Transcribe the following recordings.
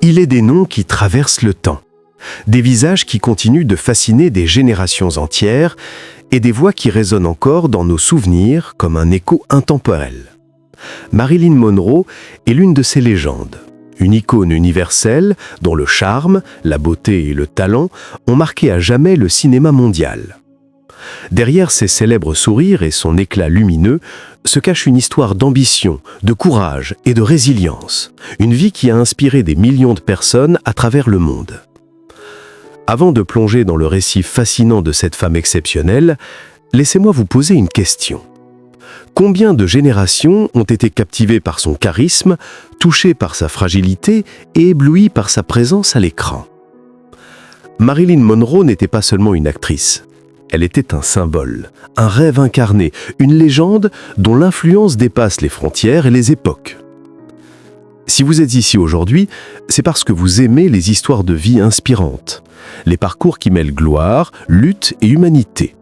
Il est des noms qui traversent le temps, des visages qui continuent de fasciner des générations entières et des voix qui résonnent encore dans nos souvenirs comme un écho intemporel. Marilyn Monroe est l'une de ces légendes, une icône universelle dont le charme, la beauté et le talent ont marqué à jamais le cinéma mondial. Derrière ses célèbres sourires et son éclat lumineux se cache une histoire d'ambition, de courage et de résilience, une vie qui a inspiré des millions de personnes à travers le monde. Avant de plonger dans le récit fascinant de cette femme exceptionnelle, laissez-moi vous poser une question. Combien de générations ont été captivées par son charisme, touchées par sa fragilité et éblouies par sa présence à l'écran? Marilyn Monroe n'était pas seulement une actrice. Elle était un symbole, un rêve incarné, une légende dont l'influence dépasse les frontières et les époques. Si vous êtes ici aujourd'hui, c'est parce que vous aimez les histoires de vie inspirantes, les parcours qui mêlent gloire, lutte et humanité.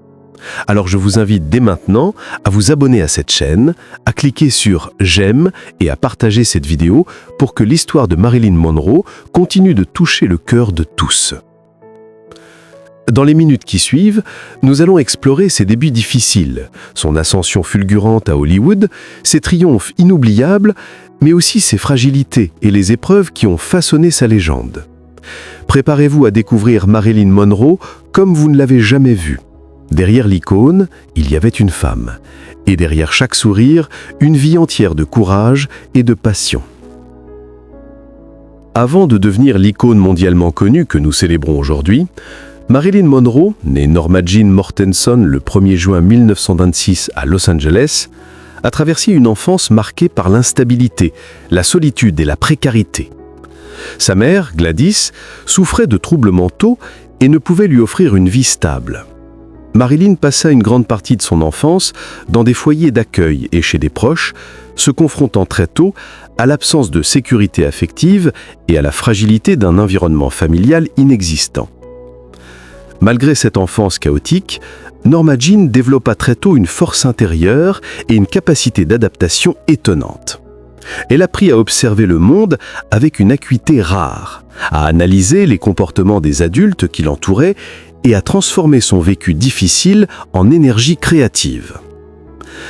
Alors je vous invite dès maintenant à vous abonner à cette chaîne, à cliquer sur « J'aime » et à partager cette vidéo pour que l'histoire de Marilyn Monroe continue de toucher le cœur de tous. Dans les minutes qui suivent, nous allons explorer ses débuts difficiles, son ascension fulgurante à Hollywood, ses triomphes inoubliables, mais aussi ses fragilités et les épreuves qui ont façonné sa légende. Préparez-vous à découvrir Marilyn Monroe comme vous ne l'avez jamais vue. Derrière l'icône, il y avait une femme, et derrière chaque sourire, une vie entière de courage et de passion. Avant de devenir l'icône mondialement connue que nous célébrons aujourd'hui, Marilyn Monroe, née Norma Jean Mortenson le 1er juin 1926 à Los Angeles, a traversé une enfance marquée par l'instabilité, la solitude et la précarité. Sa mère, Gladys, souffrait de troubles mentaux et ne pouvait lui offrir une vie stable. Marilyn passa une grande partie de son enfance dans des foyers d'accueil et chez des proches, se confrontant très tôt à l'absence de sécurité affective et à la fragilité d'un environnement familial inexistant. Malgré cette enfance chaotique, Norma Jean développa très tôt une force intérieure et une capacité d'adaptation étonnante. Elle apprit à observer le monde avec une acuité rare, à analyser les comportements des adultes qui l'entouraient et à transformer son vécu difficile en énergie créative.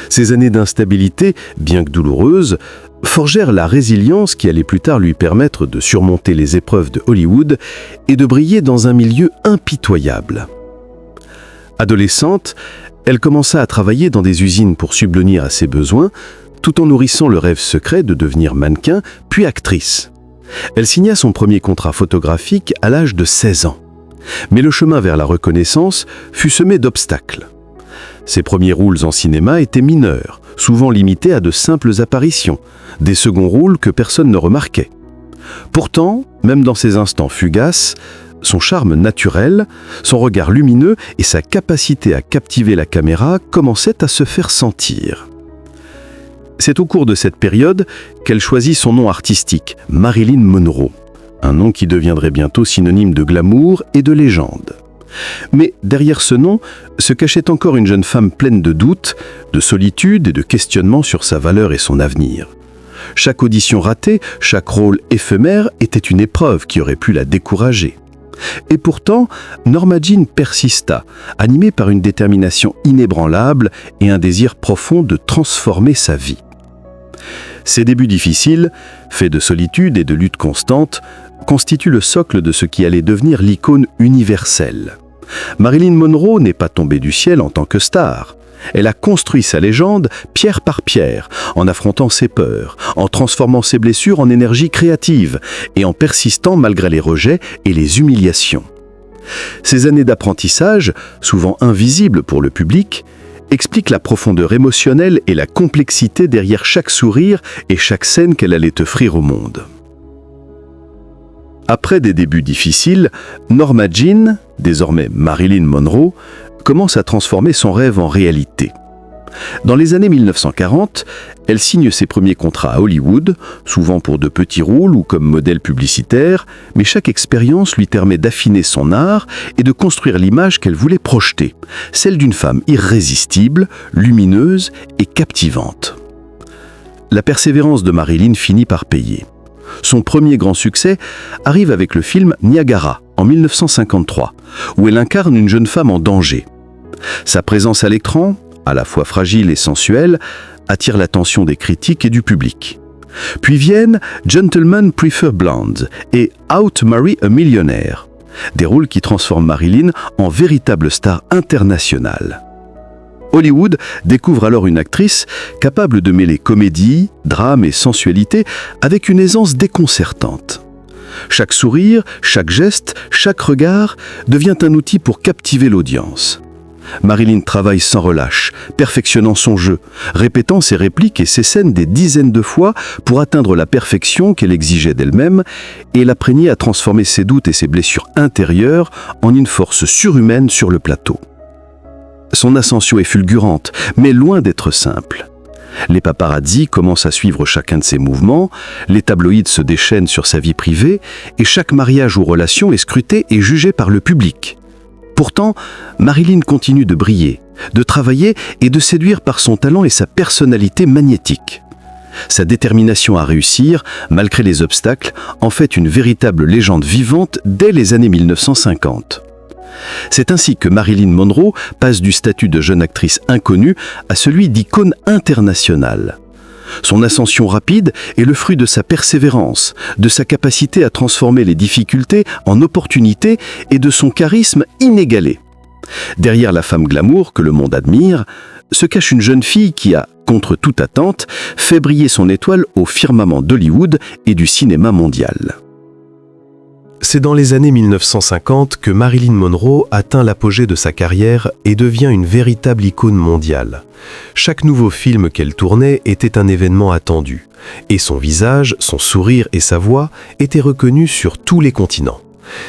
Ces années d'instabilité, bien que douloureuses, forgèrent la résilience qui allait plus tard lui permettre de surmonter les épreuves de Hollywood et de briller dans un milieu impitoyable. Adolescente, elle commença à travailler dans des usines pour subvenir à ses besoins, tout en nourrissant le rêve secret de devenir mannequin, puis actrice. Elle signa son premier contrat photographique à l'âge de 16 ans. Mais le chemin vers la reconnaissance fut semé d'obstacles. Ses premiers rôles en cinéma étaient mineurs, souvent limités à de simples apparitions, des seconds rôles que personne ne remarquait. Pourtant, même dans ces instants fugaces, son charme naturel, son regard lumineux et sa capacité à captiver la caméra commençaient à se faire sentir. C'est au cours de cette période qu'elle choisit son nom artistique, Marilyn Monroe, un nom qui deviendrait bientôt synonyme de glamour et de légende. Mais derrière ce nom se cachait encore une jeune femme pleine de doutes, de solitude et de questionnements sur sa valeur et son avenir. Chaque audition ratée, chaque rôle éphémère était une épreuve qui aurait pu la décourager. Et pourtant, Norma Jean persista, animée par une détermination inébranlable et un désir profond de transformer sa vie. Ses débuts difficiles, faits de solitude et de lutte constante, constituent le socle de ce qui allait devenir l'icône universelle. Marilyn Monroe n'est pas tombée du ciel en tant que star. Elle a construit sa légende pierre par pierre, en affrontant ses peurs, en transformant ses blessures en énergie créative et en persistant malgré les rejets et les humiliations. Ces années d'apprentissage, souvent invisibles pour le public, expliquent la profondeur émotionnelle et la complexité derrière chaque sourire et chaque scène qu'elle allait offrir au monde. Après des débuts difficiles, Norma Jean, désormais Marilyn Monroe, commence à transformer son rêve en réalité. Dans les années 1940, elle signe ses premiers contrats à Hollywood, souvent pour de petits rôles ou comme modèle publicitaire, mais chaque expérience lui permet d'affiner son art et de construire l'image qu'elle voulait projeter, celle d'une femme irrésistible, lumineuse et captivante. La persévérance de Marilyn finit par payer. Son premier grand succès arrive avec le film Niagara, en 1953, où elle incarne une jeune femme en danger. Sa présence à l'écran, à la fois fragile et sensuelle, attire l'attention des critiques et du public. Puis viennent Gentlemen Prefer Blondes et How to Marry a Millionaire, des rôles qui transforment Marilyn en véritable star internationale. Hollywood découvre alors une actrice capable de mêler comédie, drame et sensualité avec une aisance déconcertante. Chaque sourire, chaque geste, chaque regard devient un outil pour captiver l'audience. Marilyn travaille sans relâche, perfectionnant son jeu, répétant ses répliques et ses scènes des dizaines de fois pour atteindre la perfection qu'elle exigeait d'elle-même et la prégnait à transformer ses doutes et ses blessures intérieures en une force surhumaine sur le plateau. Son ascension est fulgurante, mais loin d'être simple. Les paparazzi commencent à suivre chacun de ses mouvements, les tabloïds se déchaînent sur sa vie privée et chaque mariage ou relation est scruté et jugé par le public. Pourtant, Marilyn continue de briller, de travailler et de séduire par son talent et sa personnalité magnétique. Sa détermination à réussir, malgré les obstacles, en fait une véritable légende vivante dès les années 1950. C'est ainsi que Marilyn Monroe passe du statut de jeune actrice inconnue à celui d'icône internationale. Son ascension rapide est le fruit de sa persévérance, de sa capacité à transformer les difficultés en opportunités et de son charisme inégalé. Derrière la femme glamour que le monde admire, se cache une jeune fille qui a, contre toute attente, fait briller son étoile au firmament d'Hollywood et du cinéma mondial. C'est dans les années 1950 que Marilyn Monroe atteint l'apogée de sa carrière et devient une véritable icône mondiale. Chaque nouveau film qu'elle tournait était un événement attendu, et son visage, son sourire et sa voix étaient reconnus sur tous les continents.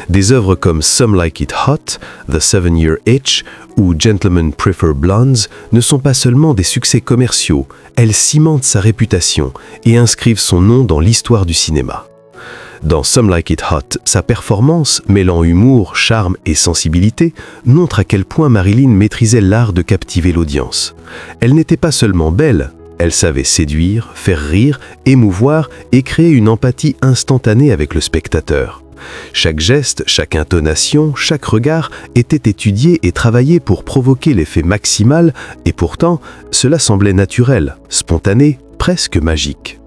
Des œuvres comme Some Like It Hot, The 7-Year Itch ou Gentlemen Prefer Blondes ne sont pas seulement des succès commerciaux, elles cimentent sa réputation et inscrivent son nom dans l'histoire du cinéma. Dans Some Like It Hot, sa performance, mêlant humour, charme et sensibilité, montre à quel point Marilyn maîtrisait l'art de captiver l'audience. Elle n'était pas seulement belle, elle savait séduire, faire rire, émouvoir et créer une empathie instantanée avec le spectateur. Chaque geste, chaque intonation, chaque regard était étudié et travaillé pour provoquer l'effet maximal et pourtant, cela semblait naturel, spontané, presque magique.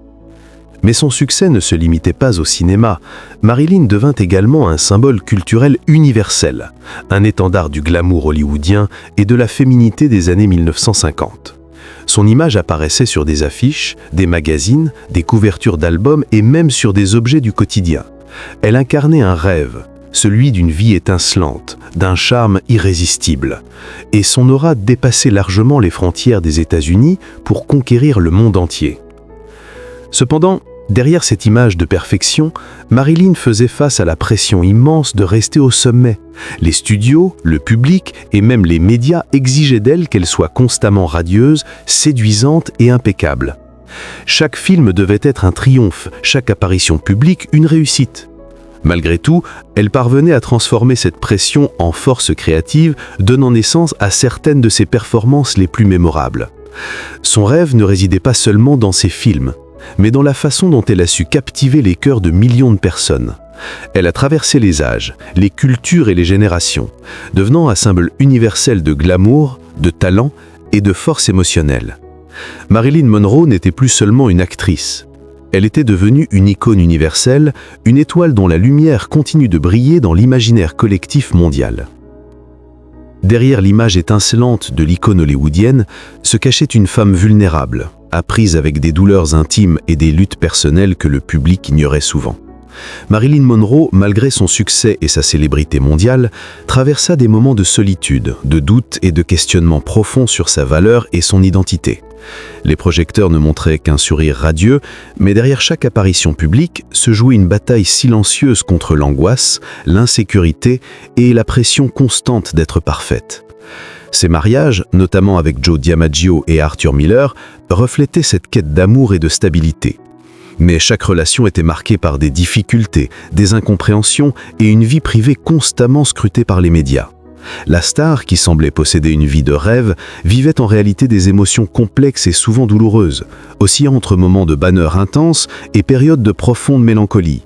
Mais son succès ne se limitait pas au cinéma. Marilyn devint également un symbole culturel universel, un étendard du glamour hollywoodien et de la féminité des années 1950. Son image apparaissait sur des affiches, des magazines, des couvertures d'albums et même sur des objets du quotidien. Elle incarnait un rêve, celui d'une vie étincelante, d'un charme irrésistible. Et son aura dépassait largement les frontières des États-Unis pour conquérir le monde entier. Cependant, derrière cette image de perfection, Marilyn faisait face à la pression immense de rester au sommet. Les studios, le public et même les médias exigeaient d'elle qu'elle soit constamment radieuse, séduisante et impeccable. Chaque film devait être un triomphe, chaque apparition publique une réussite. Malgré tout, elle parvenait à transformer cette pression en force créative, donnant naissance à certaines de ses performances les plus mémorables. Son rêve ne résidait pas seulement dans ses films, mais dans la façon dont elle a su captiver les cœurs de millions de personnes. Elle a traversé les âges, les cultures et les générations, devenant un symbole universel de glamour, de talent et de force émotionnelle. Marilyn Monroe n'était plus seulement une actrice. Elle était devenue une icône universelle, une étoile dont la lumière continue de briller dans l'imaginaire collectif mondial. Derrière l'image étincelante de l'icône hollywoodienne se cachait une femme vulnérable, apprise avec des douleurs intimes et des luttes personnelles que le public ignorait souvent. Marilyn Monroe, malgré son succès et sa célébrité mondiale, traversa des moments de solitude, de doute et de questionnement profond sur sa valeur et son identité. Les projecteurs ne montraient qu'un sourire radieux, mais derrière chaque apparition publique se jouait une bataille silencieuse contre l'angoisse, l'insécurité et la pression constante d'être parfaite. Ses mariages, notamment avec Joe DiMaggio et Arthur Miller, reflétaient cette quête d'amour et de stabilité. Mais chaque relation était marquée par des difficultés, des incompréhensions et une vie privée constamment scrutée par les médias. La star, qui semblait posséder une vie de rêve, vivait en réalité des émotions complexes et souvent douloureuses, oscillant entre moments de bonheur intense et périodes de profonde mélancolie.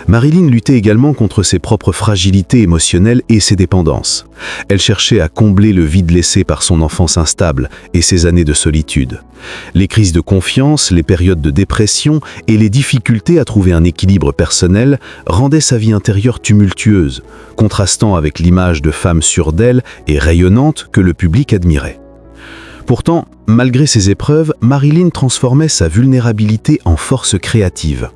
Marilyn luttait également contre ses propres fragilités émotionnelles et ses dépendances. Elle cherchait à combler le vide laissé par son enfance instable et ses années de solitude. Les crises de confiance, les périodes de dépression et les difficultés à trouver un équilibre personnel rendaient sa vie intérieure tumultueuse, contrastant avec l'image de femme sûre d'elle et rayonnante que le public admirait. Pourtant, malgré ces épreuves, Marilyn transformait sa vulnérabilité en force créative.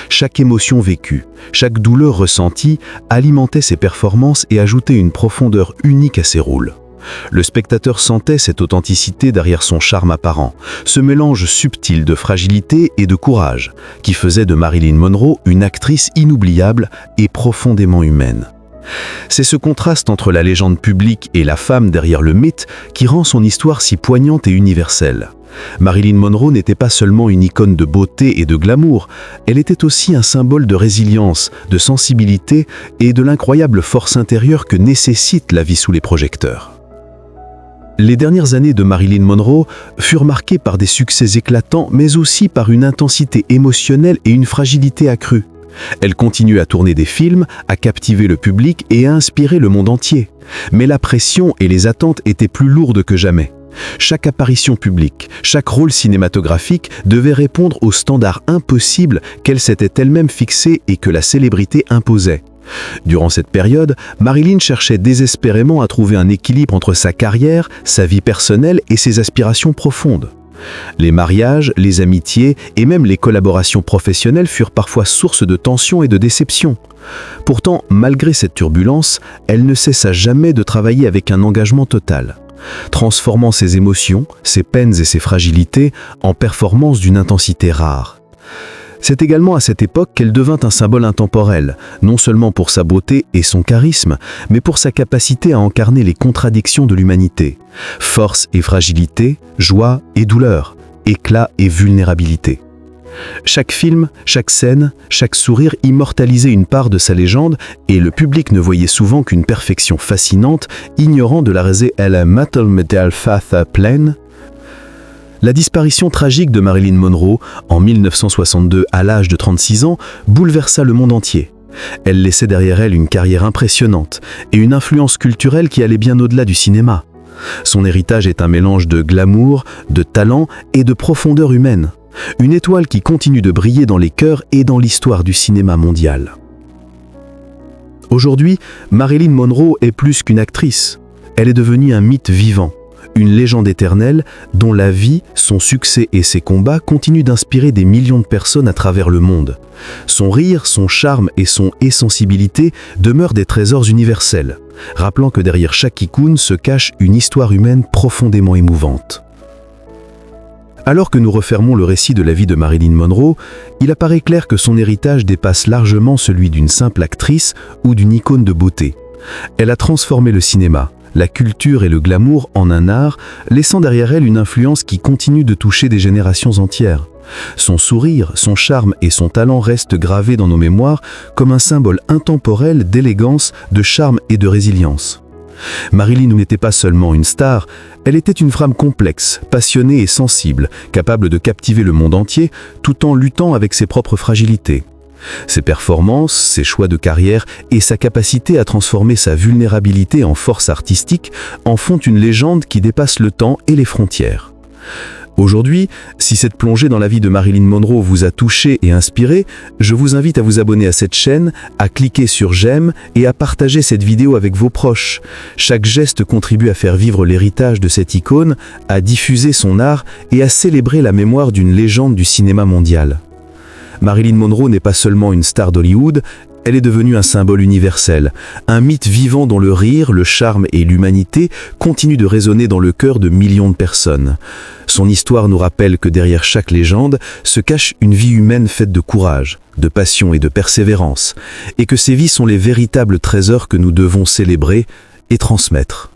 Chaque émotion vécue, chaque douleur ressentie alimentait ses performances et ajoutait une profondeur unique à ses rôles. Le spectateur sentait cette authenticité derrière son charme apparent, ce mélange subtil de fragilité et de courage, qui faisait de Marilyn Monroe une actrice inoubliable et profondément humaine. C'est ce contraste entre la légende publique et la femme derrière le mythe qui rend son histoire si poignante et universelle. Marilyn Monroe n'était pas seulement une icône de beauté et de glamour, elle était aussi un symbole de résilience, de sensibilité et de l'incroyable force intérieure que nécessite la vie sous les projecteurs. Les dernières années de Marilyn Monroe furent marquées par des succès éclatants, mais aussi par une intensité émotionnelle et une fragilité accrue. Elle continue à tourner des films, à captiver le public et à inspirer le monde entier. Mais la pression et les attentes étaient plus lourdes que jamais. Chaque apparition publique, chaque rôle cinématographique devait répondre aux standards impossibles qu'elle s'était elle-même fixés et que la célébrité imposait. Durant cette période, Marilyn cherchait désespérément à trouver un équilibre entre sa carrière, sa vie personnelle et ses aspirations profondes. Les mariages, les amitiés et même les collaborations professionnelles furent parfois source de tensions et de déceptions. Pourtant, malgré cette turbulence, elle ne cessa jamais de travailler avec un engagement total, transformant ses émotions, ses peines et ses fragilités en performances d'une intensité rare. C'est également à cette époque qu'elle devint un symbole intemporel, non seulement pour sa beauté et son charisme, mais pour sa capacité à incarner les contradictions de l'humanité. Force et fragilité, joie et douleur, éclat et vulnérabilité. Chaque film, chaque scène, chaque sourire immortalisait une part de sa légende et le public ne voyait souvent qu'une perfection fascinante, ignorant de la raison elle Metal Medal Fath Plain. La disparition tragique de Marilyn Monroe en 1962 à l'âge de 36 ans bouleversa le monde entier. Elle laissait derrière elle une carrière impressionnante et une influence culturelle qui allait bien au-delà du cinéma. Son héritage est un mélange de glamour, de talent et de profondeur humaine. Une étoile qui continue de briller dans les cœurs et dans l'histoire du cinéma mondial. Aujourd'hui, Marilyn Monroe est plus qu'une actrice. Elle est devenue un mythe vivant. Une légende éternelle dont la vie, son succès et ses combats continuent d'inspirer des millions de personnes à travers le monde. Son rire, son charme et son sensibilité demeurent des trésors universels, rappelant que derrière chaque icône se cache une histoire humaine profondément émouvante. Alors que nous refermons le récit de la vie de Marilyn Monroe, il apparaît clair que son héritage dépasse largement celui d'une simple actrice ou d'une icône de beauté. Elle a transformé le cinéma, la culture et le glamour en un art, laissant derrière elle une influence qui continue de toucher des générations entières. Son sourire, son charme et son talent restent gravés dans nos mémoires comme un symbole intemporel d'élégance, de charme et de résilience. Marilyn n'était pas seulement une star, elle était une femme complexe, passionnée et sensible, capable de captiver le monde entier tout en luttant avec ses propres fragilités. Ses performances, ses choix de carrière et sa capacité à transformer sa vulnérabilité en force artistique en font une légende qui dépasse le temps et les frontières. Aujourd'hui, si cette plongée dans la vie de Marilyn Monroe vous a touché et inspiré, je vous invite à vous abonner à cette chaîne, à cliquer sur j'aime et à partager cette vidéo avec vos proches. Chaque geste contribue à faire vivre l'héritage de cette icône, à diffuser son art et à célébrer la mémoire d'une légende du cinéma mondial. Marilyn Monroe n'est pas seulement une star d'Hollywood, elle est devenue un symbole universel, un mythe vivant dont le rire, le charme et l'humanité continuent de résonner dans le cœur de millions de personnes. Son histoire nous rappelle que derrière chaque légende se cache une vie humaine faite de courage, de passion et de persévérance, et que ces vies sont les véritables trésors que nous devons célébrer et transmettre.